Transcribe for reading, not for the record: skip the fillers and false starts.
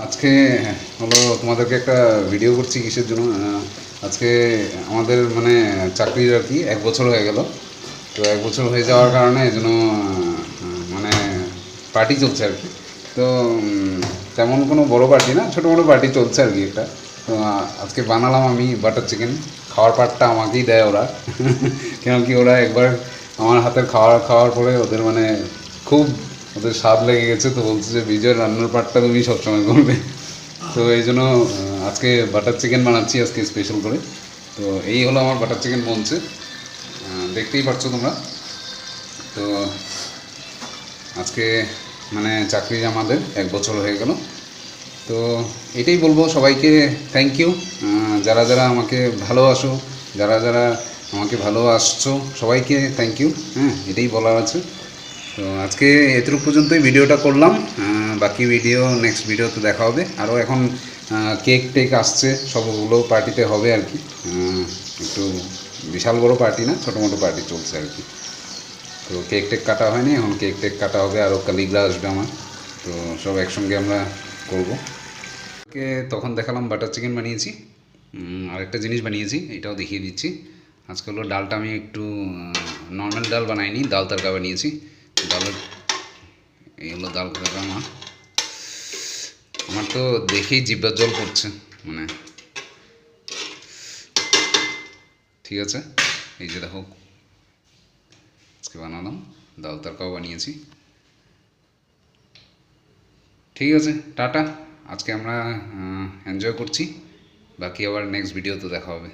আজকে হলো তোমাদেরকে একটা ভিডিও করছি কিসের জন্য। আজকে আমাদের মানে চাকরির আর কি 1 বছর হয়ে গেল। তো 1 বছর হয়ে যাওয়ার কারণে এই জন্য মানে পার্টি চলছে আর কি। তো তেমন কোনো বড় পার্টি না, ছোটো মোটো পার্টি চলছে আর কি একটা। তো আজকে বানালাম আমি বাটার চিকেন। খাওয়ার পার্টটা আমাকেই দেয় ওরা কেন কি ওরা একবার আমার হাতের খাওয়ার পরে ওদের মানে খুব ওদের স্বাদ লেগে গেছে। তো বলছে যে বিজয়ের রান্নার পার্টটা তুমি সবসময় করবে। তো এই জন্য আজকে বাটার চিকেন বানাচ্ছি আজকে স্পেশাল করে। তো এই হলো আমার বাটার চিকেন বলছে, দেখতেই পাচ্ছ তোমরা। তো আজকে মানে চাকরি আমাদের 1 বছর হয়ে গেল। তো এটাই বলবো সবাইকে, থ্যাংক ইউ। যারা যারা আমাকে ভালোবাসো, যারা যারা আমাকে ভালোবাসছো, সবাইকে থ্যাংক ইউ। হ্যাঁ, এটাই বলার আছে। তো আজকে এতটুকু পর্যন্তই ভিডিওটা করলাম। বাকি ভিডিও নেক্সট ভিডিওতে দেখা হবে। আরও এখন কেক টেক আসছে, সবগুলো পার্টিতে হবে আর কি। একটু বিশাল বড় পার্টি না, ছোটো মোটো পার্টি চলছে আর কি। তো কেক টেক কাটা হয়নি, এখন কেক টেক কাটা হবে। আরও কালিগরা আসবে আমার। তো সব একসঙ্গে আমরা করবো। ওকে, তখন দেখালাম বাটার চিকেন বানিয়েছি। আরেকটা জিনিস বানিয়েছি, এটাও দেখিয়ে দিচ্ছি। আজকে হলো ডালটা আমি একটু নর্মাল ডাল বানাইনি, ডাল তড়কা বানিয়েছি। ডালের এই হলো ডাল তড়কা। আমার তো দেখেই জিহ্বার জল পড়ছে মানে। ঠিক আছে, এই যে দেখো আজকে বানালাম, ডাল তড়কাও বানিয়েছি। ঠিক আছে, টাটা। আজকে আমরা এনজয় করছি, বাকি আবার নেক্সট ভিডিওতে দেখা হবে।